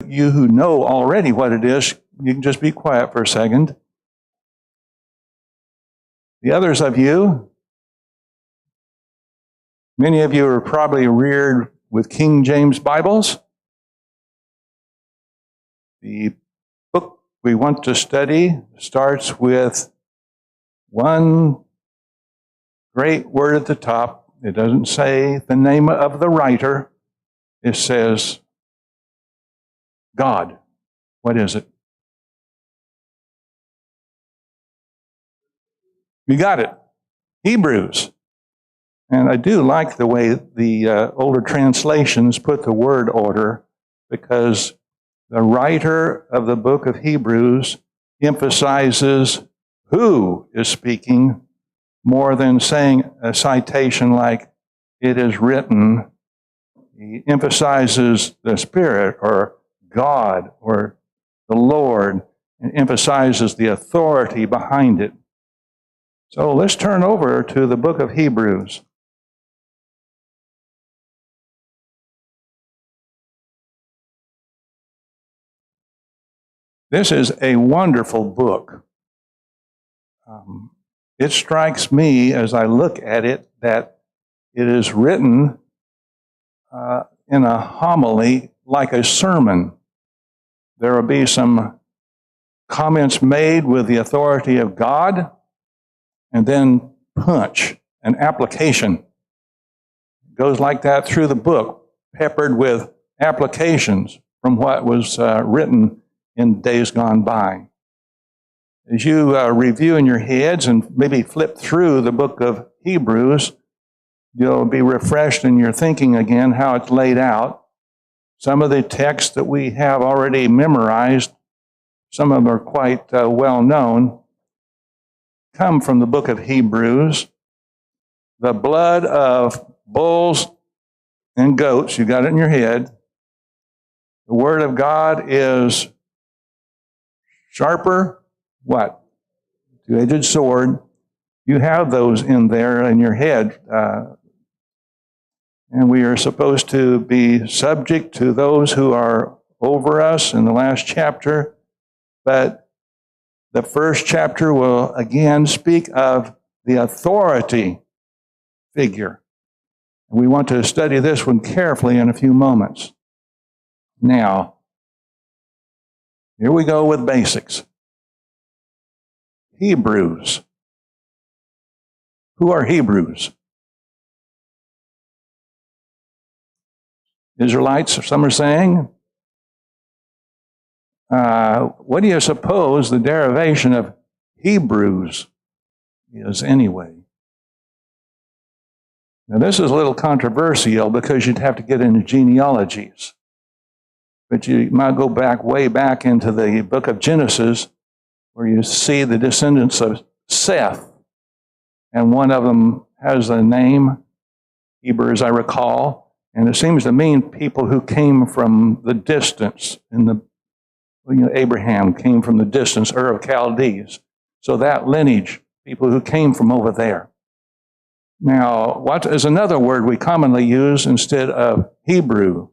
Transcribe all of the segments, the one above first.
you who know already what it is, you can just be quiet for a second. The others of you, many of you are probably reared with King James Bibles. The book we want to study starts with one great word at the top. It doesn't say the name of the writer. It says God. What is it? You got it. Hebrews. And I do like the way the older translations put the word order, because the writer of the book of Hebrews emphasizes who is speaking more than saying a citation like it is written. He emphasizes the Spirit or God or the Lord, and emphasizes the authority behind it. So let's turn over to the book of Hebrews. This is a wonderful book. It strikes me as I look at it that it is written in a homily like a sermon. There will be some comments made with the authority of God, and then punch, an application. It goes like that through the book, peppered with applications from what was written in days gone by. As you review in your heads and maybe flip through the book of Hebrews, you'll be refreshed in your thinking again how it's laid out. Some of the texts that we have already memorized, some of them are quite well known, come from the book of Hebrews. The blood of bulls and goats, you got it in your head. The Word of God is sharper, what? Two-edged sword. You have those in there in your head. And we are supposed to be subject to those who are over us in the last chapter. But the first chapter will again speak of the authority figure. We want to study this one carefully in a few moments. Now, here we go with basics. Hebrews. Who are Hebrews? Israelites, some are saying. What do you suppose the derivation of Hebrews is anyway? Now, this is a little controversial because you'd have to get into genealogies. But you might go back, way back into the book of Genesis, where you see the descendants of Seth. And one of them has a name, Hebrew as I recall, and it seems to mean people who came from the distance. Abraham came from the distance, Ur of Chaldees. So that lineage, people who came from over there. Now, what is another word we commonly use instead of Hebrew?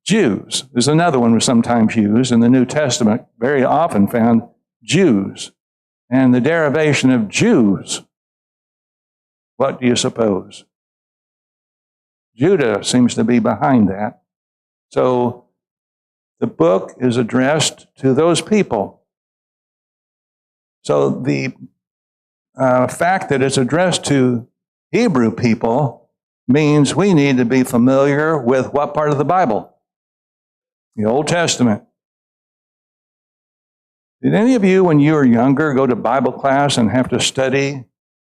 Jews is another one we sometimes use in the New Testament, very often found Jews. And the derivation of Jews, what do you suppose? Judah seems to be behind that. So the book is addressed to those people. So the fact that it's addressed to Hebrew people means we need to be familiar with what part of the Bible? The Old Testament. Did any of you, when you were younger, go to Bible class and have to study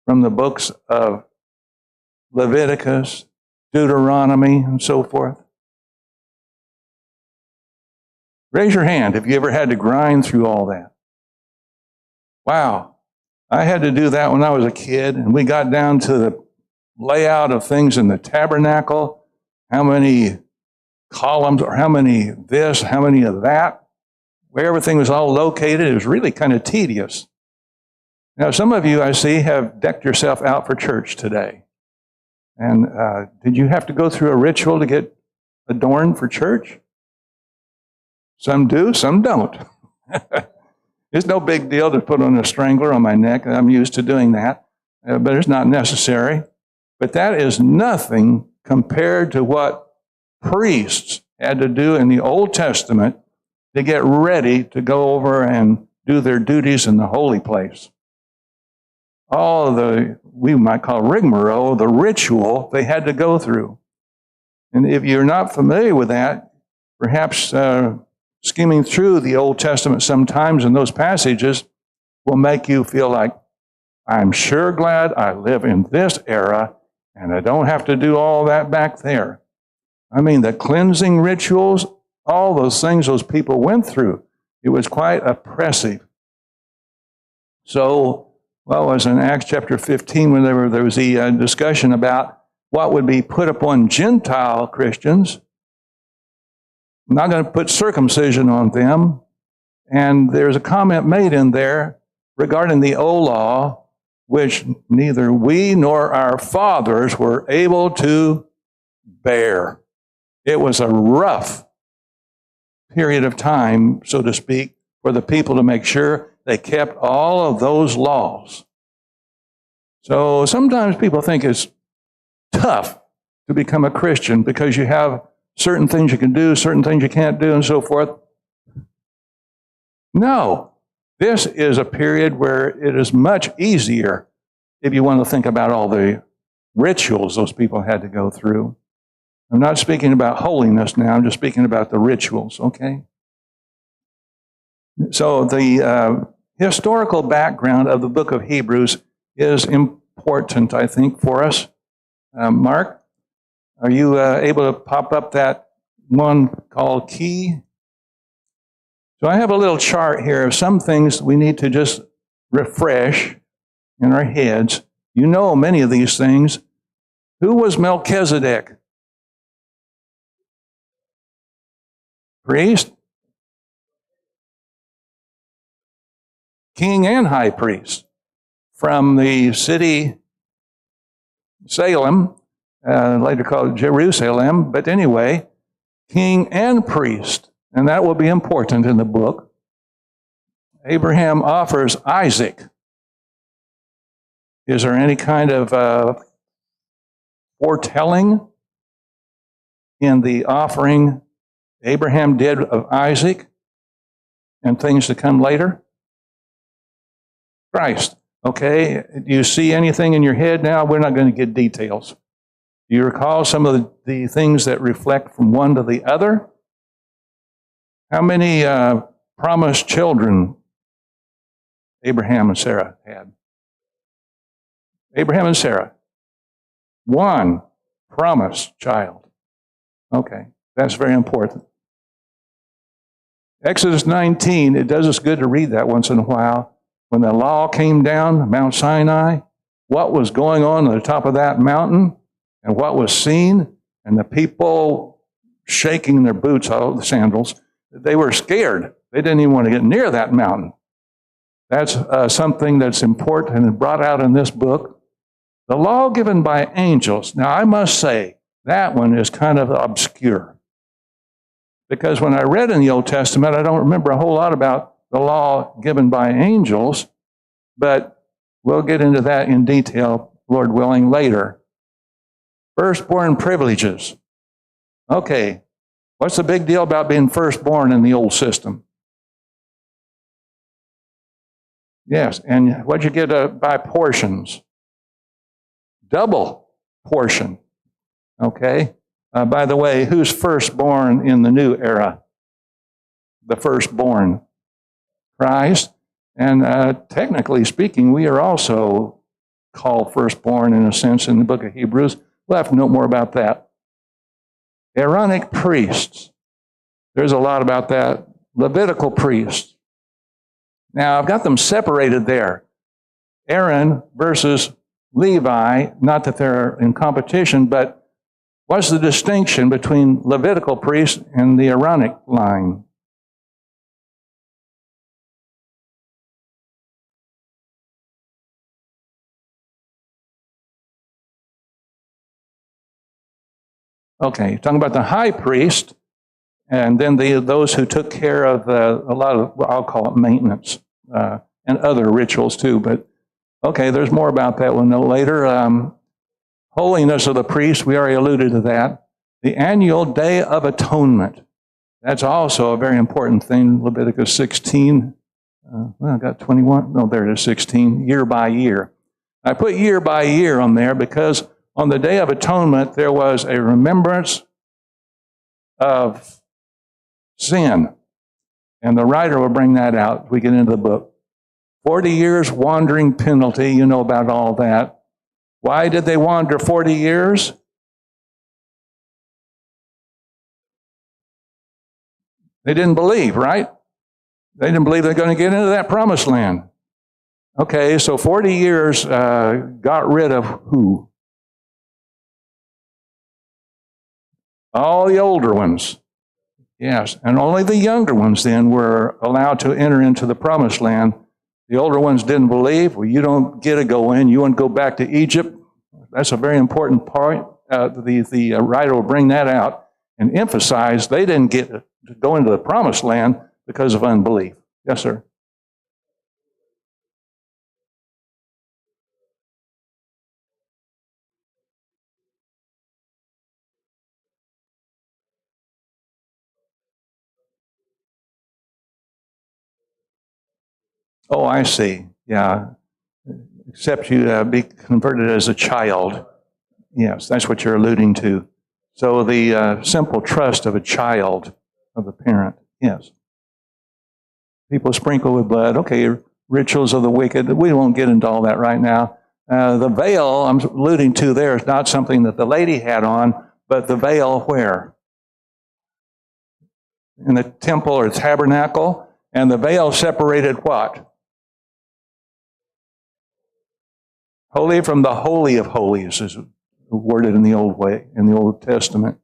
from the books of Leviticus, Deuteronomy, and so forth? Raise your hand if you ever had to grind through all that. Wow. I had to do that when I was a kid, and we got down to the layout of things in the tabernacle, how many columns or how many this, how many of that, where everything was all located. It was really kind of tedious. Now, some of you, I see, have decked yourself out for church today. And did you have to go through a ritual to get adorned for church? Some do, some don't. It's no big deal to put on a strangler on my neck. I'm used to doing that, but it's not necessary. But that is nothing compared to what priests had to do in the Old Testament to get ready to go over and do their duties in the holy place. All the, we might call rigmarole, the ritual they had to go through. And if you're not familiar with that, perhaps skimming through the Old Testament sometimes in those passages will make you feel like, I'm sure glad I live in this era and I don't have to do all that back there. I mean, the cleansing rituals, all those things those people went through, it was quite oppressive. So, well, it was in Acts chapter 15 when there was the discussion about what would be put upon Gentile Christians. I'm not going to put circumcision on them. And there's a comment made in there regarding the old law, which neither we nor our fathers were able to bear. It was a rough period of time, so to speak, for the people to make sure they kept all of those laws. So sometimes people think it's tough to become a Christian because you have certain things you can do, certain things you can't do, and so forth. No, this is a period where it is much easier if you want to think about all the rituals those people had to go through. I'm not speaking about holiness now, I'm just speaking about the rituals, okay? So the historical background of the book of Hebrews is important, I think, for us. Mark, are you able to pop up that one called key? So I have a little chart here of some things we need to just refresh in our heads. You know many of these things. Who was Melchizedek? Priest? King and high priest. From the city Salem, later called Jerusalem, but anyway, king and priest. And that will be important in the book. Abraham offers Isaac. Is there any kind of foretelling in the offering Abraham did of Isaac and things to come later? Christ. Okay, do you see anything in your head now? We're not going to get details. Do you recall some of the things that reflect from one to the other? How many promised children Abraham and Sarah had? Abraham and Sarah. One promised child. Okay, that's very important. Exodus 19, it does us good to read that once in a while. When the law came down, Mount Sinai, what was going on at the top of that mountain and what was seen, and the people shaking their boots, all the sandals, they were scared. They didn't even want to get near that mountain. That's something that's important and brought out in this book. The law given by angels. Now, I must say, that one is kind of obscure. Because when I read in the Old Testament, I don't remember a whole lot about the law given by angels, but we'll get into that in detail, Lord willing, later. Firstborn privileges. Okay, what's the big deal about being firstborn in the old system? Yes, and what'd you get by portions? Double portion. Okay, by the way, who's firstborn in the new era? The firstborn. Christ. And technically speaking, we are also called firstborn in a sense in the book of Hebrews. We'll have to know more about that. Aaronic priests. There's a lot about that. Levitical priests. Now, I've got them separated there. Aaron versus Levi, not that they're in competition, but what's the distinction between Levitical priests and the Aaronic line? Okay, talking about the high priest, and then those who took care of a lot of, well, I'll call it maintenance, and other rituals too. But okay, there's more about that. We'll know later. Holiness of the priest, we already alluded to that. The annual Day of Atonement. That's also a very important thing. Leviticus 16. Well, I got 21. No, there it is, 16. Year by year. I put year by year on there because on the Day of Atonement, there was a remembrance of sin. And the writer will bring that out as we get into the book. 40 years wandering penalty. You know about all that. Why did they wander 40 years? They didn't believe, right? They didn't believe they're going to get into that promised land. Okay, so 40 years got rid of who? All the older ones. Yes, and only the younger ones then were allowed to enter into the promised land. The older ones didn't believe. Well, you don't get to go in. You want to go back to Egypt. That's a very important point. The writer will bring that out and emphasize they didn't get to go into the promised land because of unbelief. Yes, sir. Oh, I see. Yeah. Except you be converted as a child. Yes, that's what you're alluding to. So the simple trust of a child, of the parent. Yes. People sprinkle with blood. Okay, rituals of the wicked. We won't get into all that right now. The veil I'm alluding to there is not something that the lady had on, but the veil where? In the temple or tabernacle. And the veil separated what? Holy from the Holy of Holies is worded in the Old way, in the Old Testament.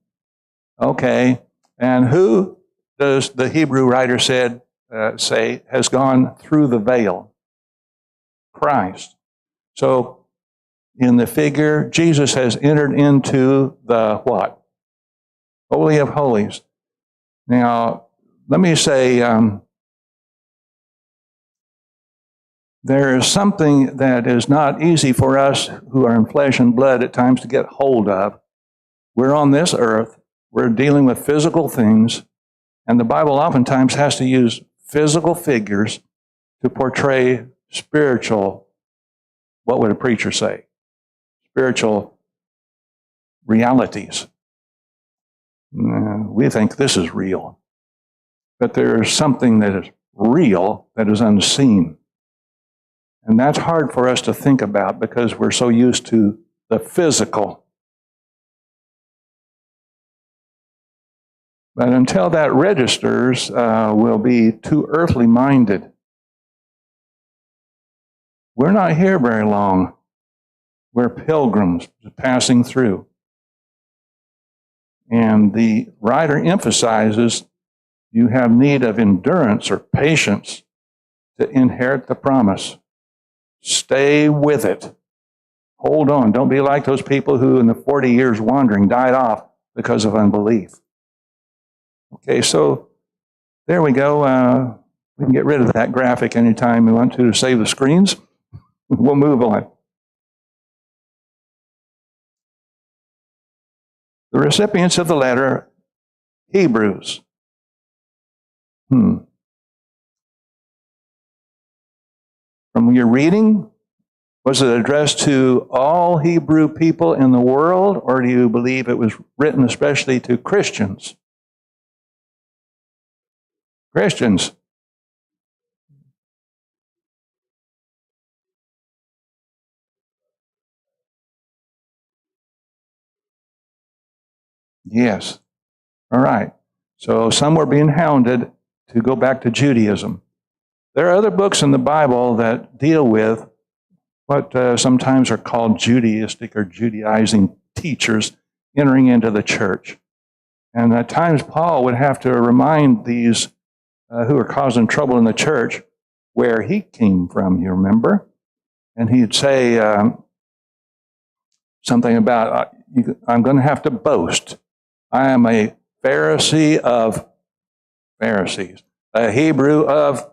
Okay, and who does the Hebrew writer say has gone through the veil? Christ. So, in the figure, Jesus has entered into the what? Holy of Holies. Now, let me say, there is something that is not easy for us who are in flesh and blood at times to get hold of. We're on this earth. We're dealing with physical things. And the Bible oftentimes has to use physical figures to portray spiritual, what would a preacher say? Spiritual realities. We think this is real. But there is something that is real that is unseen. And that's hard for us to think about because we're so used to the physical. But until that registers, we'll be too earthly minded. We're not here very long. We're pilgrims passing through. And the writer emphasizes you have need of endurance or patience to inherit the promise. Stay with it. Hold on. Don't be like those people who in the 40 years wandering died off because of unbelief. Okay, so there we go. We can get rid of that graphic anytime we want to save the screens. We'll move on. The recipients of the letter, Hebrews. From your reading, was it addressed to all Hebrew people in the world, or do you believe it was written especially to Christians? Christians. Yes. All right. So some were being hounded to go back to Judaism. There are other books in the Bible that deal with what sometimes are called Judaistic or Judaizing teachers entering into the church. And at times Paul would have to remind these who are causing trouble in the church where he came from, you remember? And he'd say something about, I'm going to have to boast. I am a Pharisee of Pharisees, a Hebrew of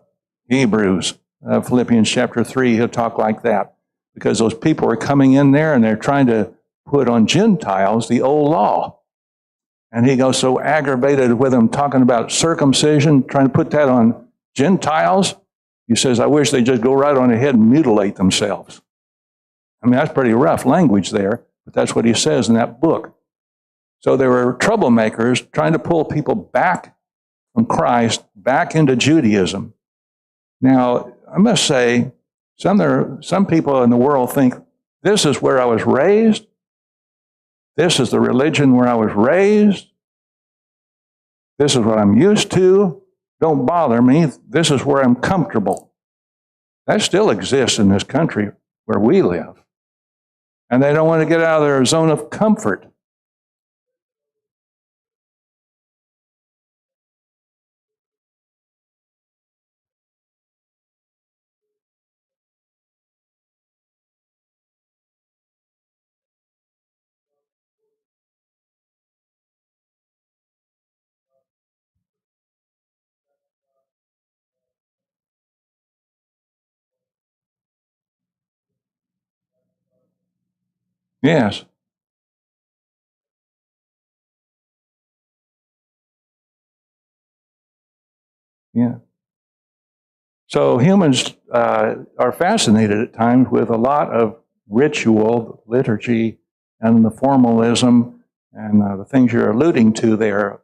Hebrews. Philippians chapter 3, he'll talk like that. Because those people are coming in there and they're trying to put on Gentiles the old law. And he goes so aggravated with them talking about circumcision, trying to put that on Gentiles. He says, I wish they'd just go right on ahead and mutilate themselves. I mean, that's pretty rough language there, but that's what he says in that book. So there were troublemakers trying to pull people back from Christ, back into Judaism. Now, I must say, some people in the world think, this is where I was raised. This is the religion where I was raised. This is what I'm used to. Don't bother me. This is where I'm comfortable. That still exists in this country where we live. And they don't want to get out of their zone of comfort. Yes. Yeah. So humans are fascinated at times with a lot of ritual, liturgy, and the formalism, and the things you're alluding to there.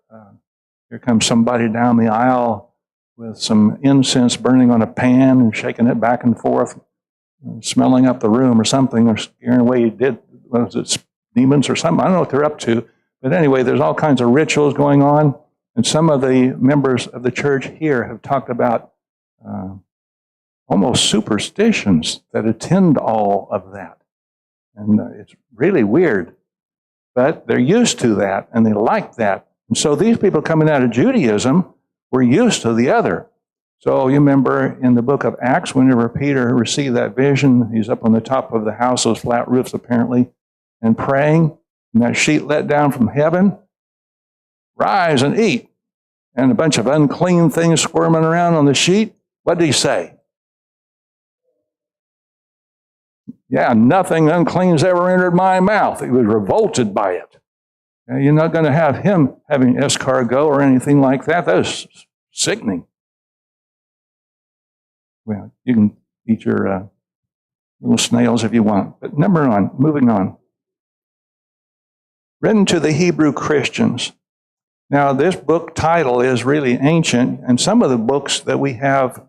Here comes somebody down the aisle with some incense burning on a pan and shaking it back and forth, smelling up the room or something, or scaring away was it demons or something? I don't know what they're up to. But anyway, there's all kinds of rituals going on. And some of the members of the church here have talked about almost superstitions that attend all of that. And it's really weird. But they're used to that, and they like that. And so these people coming out of Judaism were used to the other. So you remember in the book of Acts, whenever Peter received that vision, he's up on the top of the house, those flat roofs apparently, and praying, and that sheet let down from heaven, rise and eat. And a bunch of unclean things squirming around on the sheet. What did he say? Yeah, nothing unclean's ever entered my mouth. He was revolted by it. And you're not going to have him having escargot or anything like that. That is sickening. Well, you can eat your little snails if you want. But moving on. Written to the Hebrew Christians. Now, this book title is really ancient, and some of the books that we have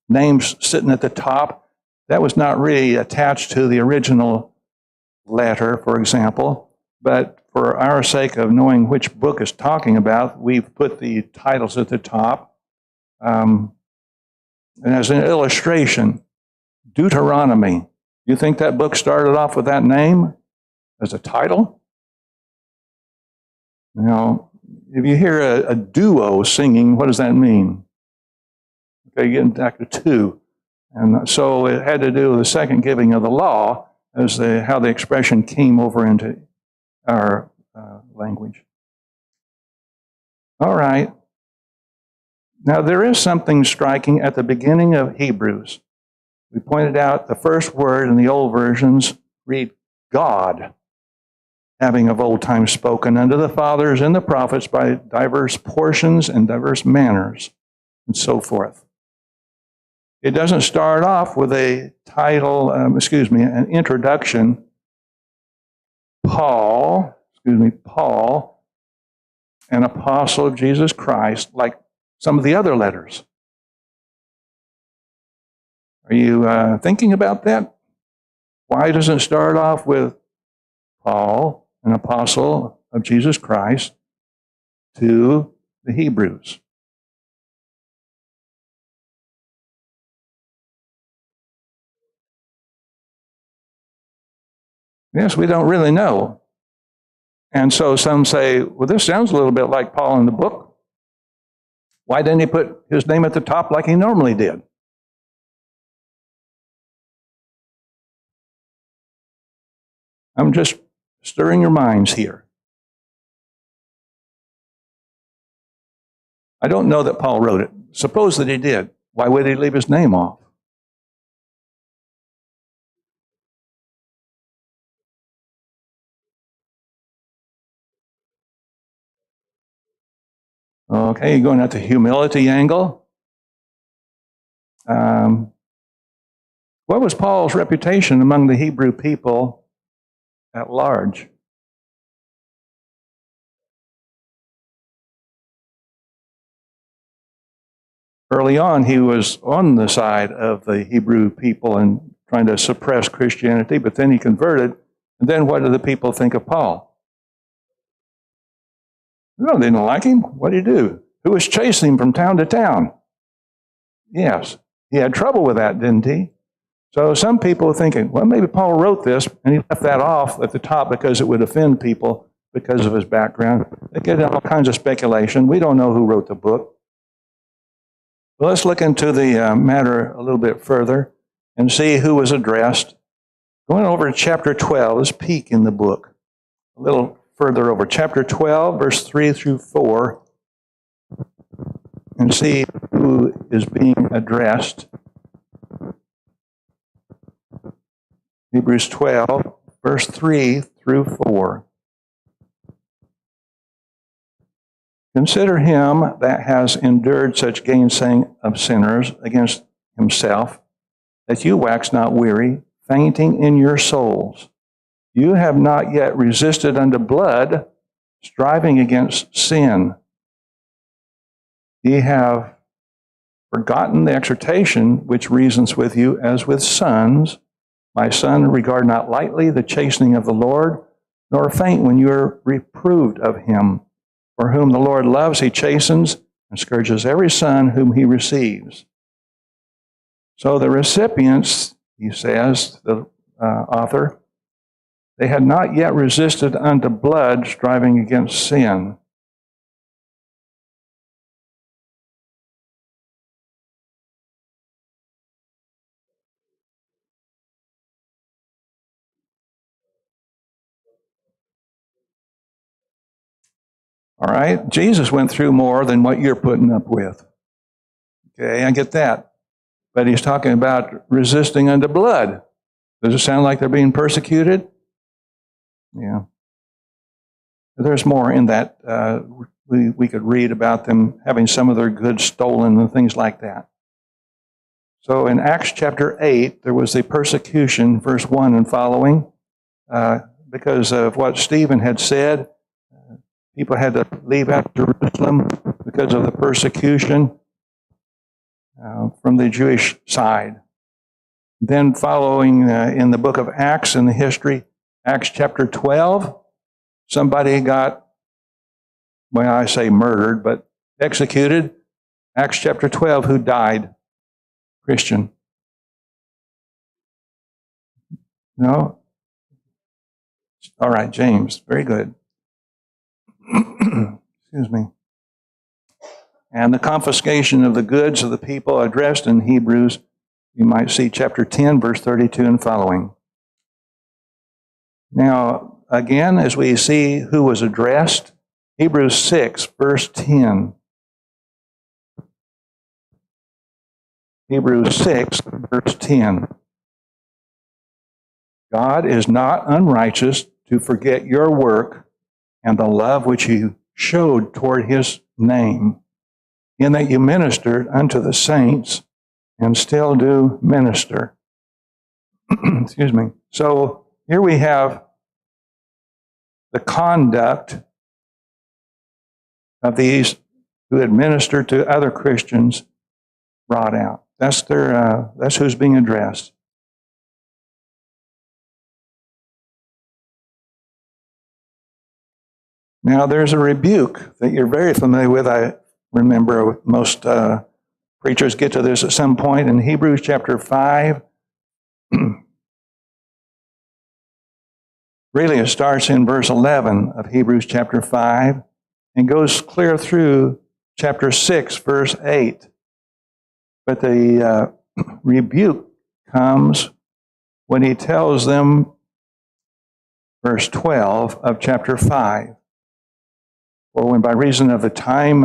names sitting at the top, that was not really attached to the original letter, for example, but for our sake of knowing which book is talking about, we've put the titles at the top. And as an illustration, Deuteronomy. You think that book started off with that name as a title? Now, if you hear a duo singing, what does that mean? Okay, getting back to two. And so it had to do with the second giving of the law as how the expression came over into our language. All right. Now, there is something striking at the beginning of Hebrews. We pointed out the first word in the old versions read God, having of old time spoken unto the fathers and the prophets by diverse portions and diverse manners, and so forth. It doesn't start off with a title, an introduction. Paul, an apostle of Jesus Christ, like some of the other letters. Are you thinking about that? Why doesn't it start off with Paul, an apostle of Jesus Christ, to the Hebrews? Yes, we don't really know. And so some say, well, this sounds a little bit like Paul in the book. Why didn't he put his name at the top like he normally did? I'm just stirring your minds here. I don't know that Paul wrote it. Suppose that he did. Why would he leave his name off? Okay, going at the humility angle. What was Paul's reputation among the Hebrew people at large? Early on, he was on the side of the Hebrew people and trying to suppress Christianity, but then he converted. And then what did the people think of Paul? No, they didn't like him. What did he do? Who was chasing him from town to town? Yes, he had trouble with that, didn't he? So some people are thinking, well, maybe Paul wrote this and he left that off at the top because it would offend people because of his background. They get all kinds of speculation. We don't know who wrote the book. Well, let's look into the matter a little bit further and see who was addressed. Going over to chapter 12, let's peek in the book a little further over. Chapter 12, verse 3 through 4, and see who is being addressed. Hebrews 12, verse 3 through 4. Consider him that has endured such gainsaying of sinners against himself, that you wax not weary, fainting in your souls. You have not yet resisted unto blood, striving against sin. Ye have forgotten the exhortation which reasons with you as with sons. My son, regard not lightly the chastening of the Lord, nor faint when you are reproved of him. For whom the Lord loves, he chastens and scourges every son whom he receives. So the recipients, he says, the author, they had not yet resisted unto blood, striving against sin. All right? Jesus went through more than what you're putting up with. Okay, I get that. But he's talking about resisting unto blood. Does it sound like they're being persecuted? Yeah. There's more in that. We could read about them having some of their goods stolen and things like that. So in Acts chapter 8, there was the persecution, verse 1 and following, because of what Stephen had said. People had to leave out Jerusalem because of the persecution from the Jewish side. Then following in the book of Acts in the history, Acts chapter 12, somebody got, well, I say murdered, but executed. Acts chapter 12, who died? Christian. No? All right, James. Very good. Excuse me. And the confiscation of the goods of the people addressed in Hebrews, you might see chapter 10, verse 32 and following. Now, again, as we see who was addressed, Hebrews 6, verse 10. Hebrews 6, verse 10. God is not unrighteous to forget your work and the love which you showed toward his name, in that you ministered unto the saints and still do minister. Excuse me. So here we have the conduct of these who administer to other Christians brought out. That's who's being addressed. Now, there's a rebuke that you're very familiar with. I remember most preachers get to this at some point in Hebrews chapter 5. Really, it starts in verse 11 of Hebrews chapter 5 and goes clear through chapter 6, verse 8. But the rebuke comes when he tells them, verse 12 of chapter 5, for when by reason of the time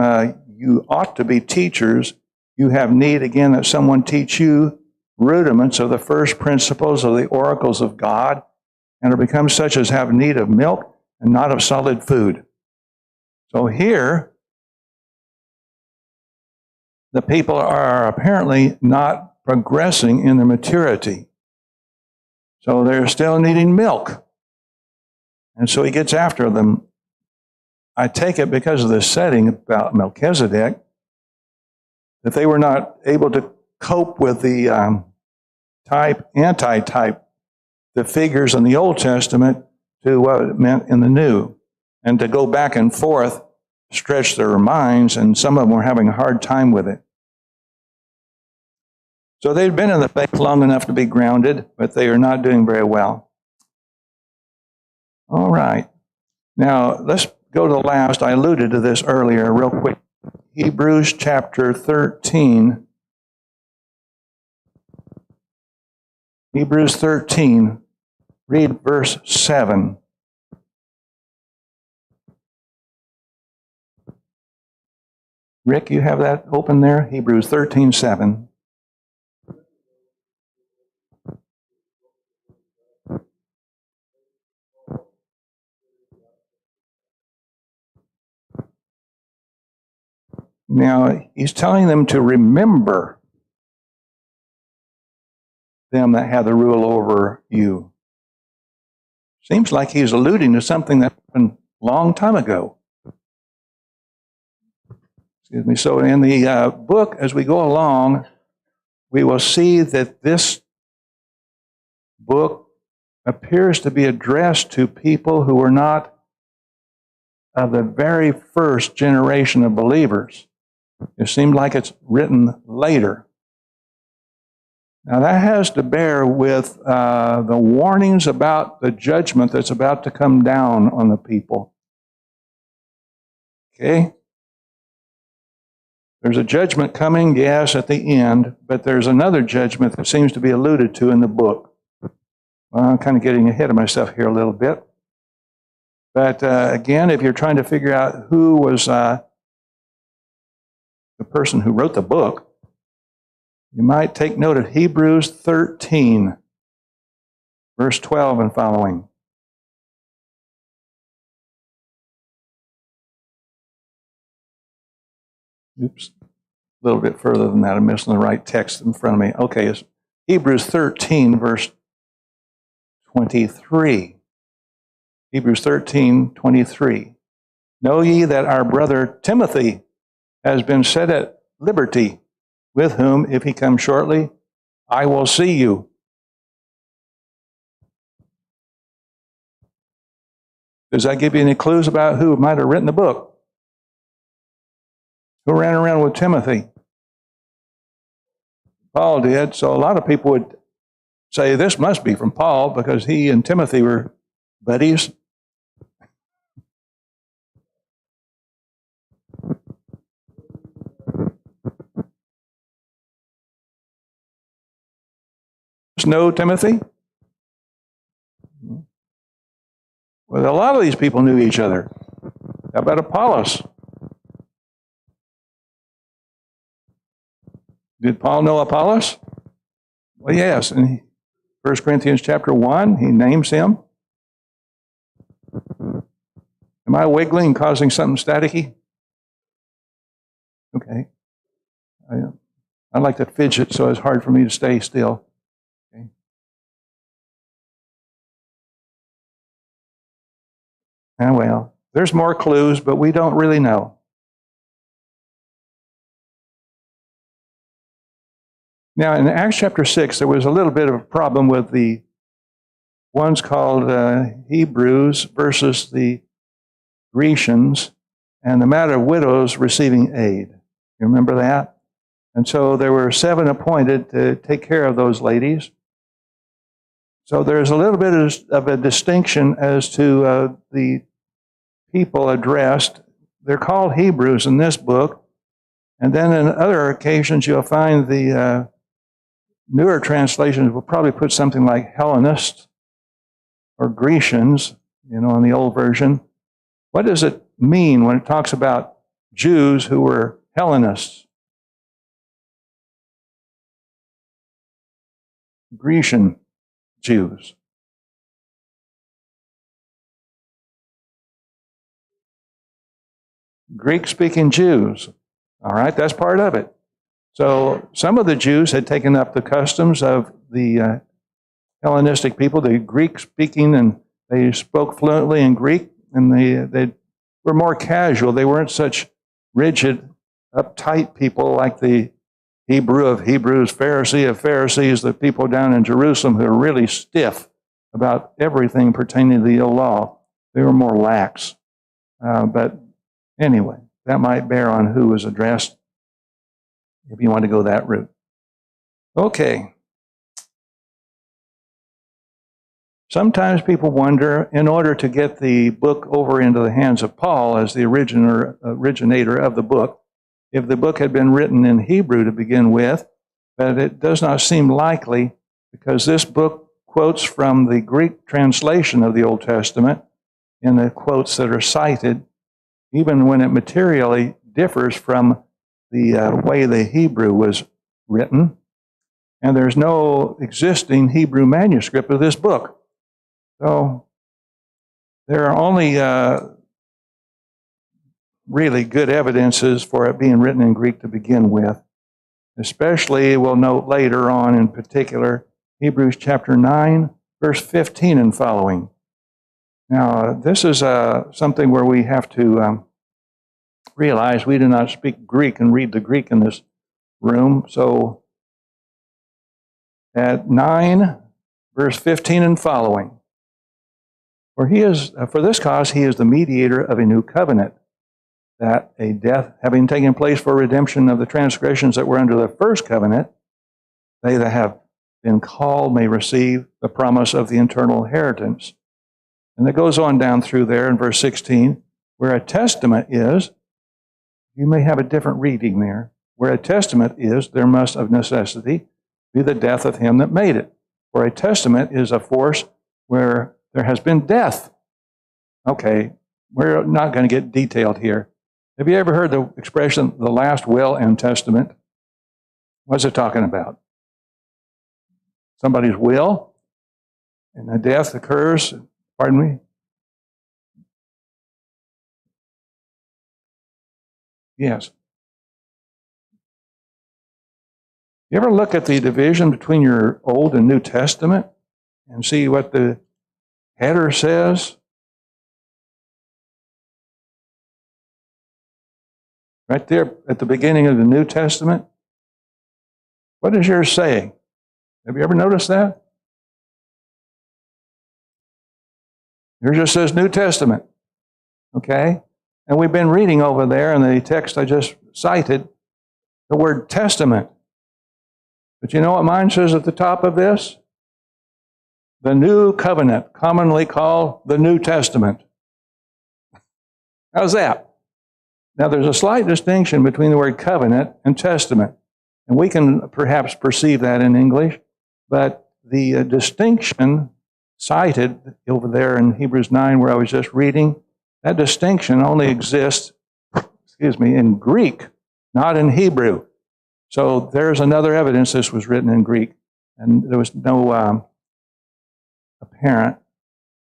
you ought to be teachers, you have need again that someone teach you rudiments of the first principles of the oracles of God, and are become such as have need of milk and not of solid food. So here, the people are apparently not progressing in their maturity. So they're still needing milk. And so he gets after them. I take it because of the setting about Melchizedek, that they were not able to cope with the type, anti-type, the figures in the Old Testament to what it meant in the New. And to go back and forth, stretch their minds, and some of them were having a hard time with it. So they'd been in the faith long enough to be grounded, but they are not doing very well. All right. Now, let's go to the last. I alluded to this earlier, real quick. Hebrews chapter 13. Hebrews 13. Read verse 7. Rick, you have that open there? Hebrews 13, 7. Now, he's telling them to remember them that have the rule over you. Seems like he's alluding to something that happened a long time ago. Excuse me. So in the book, as we go along, we will see that this book appears to be addressed to people who were not of the very first generation of believers. It seemed like it's written later. Now that has to bear with the warnings about the judgment that's about to come down on the people. Okay? There's a judgment coming, yes, at the end, but there's another judgment that seems to be alluded to in the book. Well, I'm kind of getting ahead of myself here a little bit. But again, if you're trying to figure out who was the person who wrote the book, you might take note of Hebrews 13, verse 12 and following. Oops, a little bit further than that. I'm missing the right text in front of me. Okay, it's Hebrews 13, verse 23. Hebrews 13, 23. Know ye that our brother Timothy has been set at liberty, with whom, if he comes shortly, I will see you. Does that give you any clues about who might have written the book? Who ran around with Timothy? Paul did. So a lot of people would say this must be from Paul because he and Timothy were buddies. Know Timothy? Well, a lot of these people knew each other. How about Apollos? Did Paul know Apollos? Well, yes. In 1 Corinthians chapter 1, he names him. Am I wiggling and causing something staticky? Okay. I like to fidget, so it's hard for me to stay still. Okay. And well, there's more clues, but we don't really know. Now, in Acts chapter 6, there was a little bit of a problem with the ones called Hebrews versus the Grecians, and the matter of widows receiving aid. You remember that? And so there were 7 appointed to take care of those ladies. So there's a little bit of a distinction as to the people addressed. They're called Hebrews in this book, and then in other occasions you'll find the newer translations will probably put something like Hellenists or Grecians, in the old version. What does it mean when it talks about Jews who were Hellenists, Grecian Jews. Greek-speaking Jews. All right, that's part of it. So some of the Jews had taken up the customs of the Hellenistic people, the Greek-speaking, and they spoke fluently in Greek, and they were more casual. They weren't such rigid, uptight people like the Hebrew of Hebrews, Pharisee of Pharisees, the people down in Jerusalem who are really stiff about everything pertaining to the law. They were more lax. But anyway, that might bear on who was addressed if you want to go that route. Okay. Sometimes people wonder, in order to get the book over into the hands of Paul as the originator of the book, if the book had been written in Hebrew to begin with, but it does not seem likely because this book quotes from the Greek translation of the Old Testament in the quotes that are cited, even when it materially differs from the way the Hebrew was written. And there's no existing Hebrew manuscript of this book. So there are only really good evidences for it being written in Greek to begin with. Especially, we'll note later on in particular, Hebrews chapter 9, verse 15 and following. Now, this is something where we have to realize we do not speak Greek and read the Greek in this room. So at 9, verse 15 and following, for this cause he is the mediator of a new covenant, that a death having taken place for redemption of the transgressions that were under the first covenant, they that have been called may receive the promise of the eternal inheritance. And it goes on down through there in verse 16, where a testament is, you may have a different reading there, where a testament is, there must of necessity be the death of him that made it. For a testament is a force where there has been death. Okay, we're not going to get detailed here. Have you ever heard the expression, the last will and testament? What's it talking about? Somebody's will, and the death occurs, pardon me? Yes. You ever look at the division between your Old and New Testament and see what the header says? Right there at the beginning of the New Testament. What does yours say? Have you ever noticed that? Yours just says New Testament. Okay? And we've been reading over there in the text I just cited the word testament. But you know what mine says at the top of this? The New Covenant, commonly called the New Testament. How's that? Now, there's a slight distinction between the word covenant and testament, and we can perhaps perceive that in English, but the distinction cited over there in Hebrews 9, where I was just reading, that distinction only exists, in Greek, not in Hebrew. So there's another evidence this was written in Greek, and there was no apparent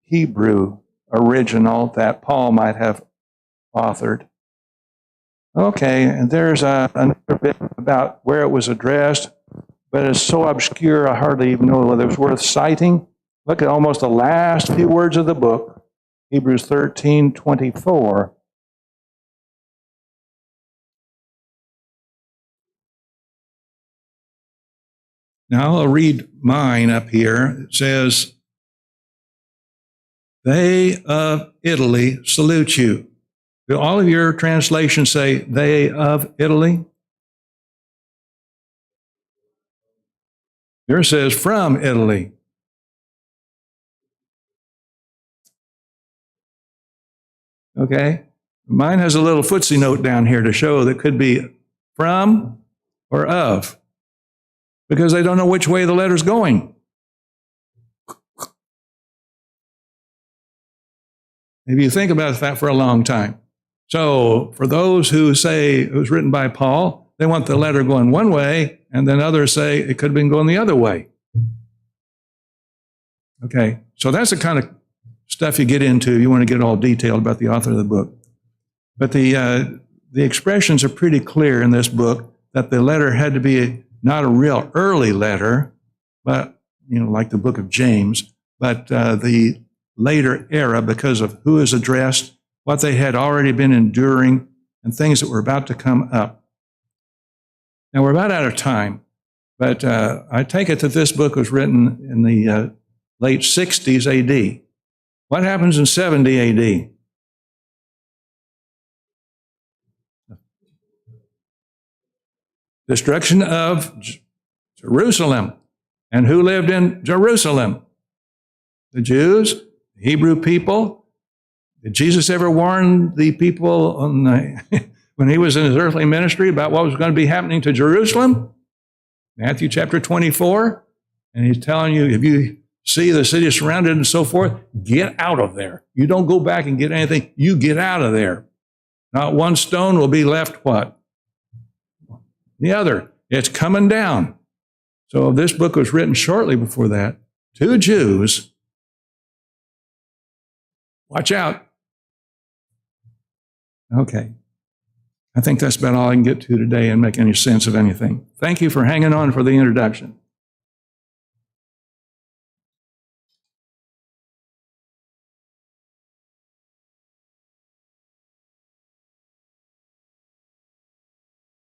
Hebrew original that Paul might have authored. Okay, and there's another bit about where it was addressed, but it's so obscure I hardly even know whether it's worth citing. Look at almost the last few words of the book, Hebrews 13:24. Now I'll read mine up here. It says, "They of Italy salute you." Do all of your translations say, "they of Italy"? Yours says, "from Italy." Okay? Mine has a little footsie note down here to show that could be from or of, because they don't know which way the letter's going. If you think about that for a long time. So for those who say it was written by Paul, they want the letter going one way, and then others say it could have been going the other way. Okay, so that's the kind of stuff you get into. You want to get all detailed about the author of the book. But the expressions are pretty clear in this book that the letter had to be not a real early letter, but, like the book of James, but the later era because of who is addressed, what they had already been enduring, and things that were about to come up. Now, we're about out of time, but I take it that this book was written in the late 60s AD. What happens in 70 AD? Destruction of Jerusalem. And who lived in Jerusalem? The Jews, the Hebrew people. Did Jesus ever warn the people when he was in his earthly ministry about what was going to be happening to Jerusalem? Matthew chapter 24. And he's telling you, if you see the city surrounded and so forth, get out of there. You don't go back and get anything. You get out of there. Not one stone will be left what? The other. It's coming down. So this book was written shortly before that to Jews. Watch out. Okay. I think that's about all I can get to today and make any sense of anything. Thank you for hanging on for the introduction.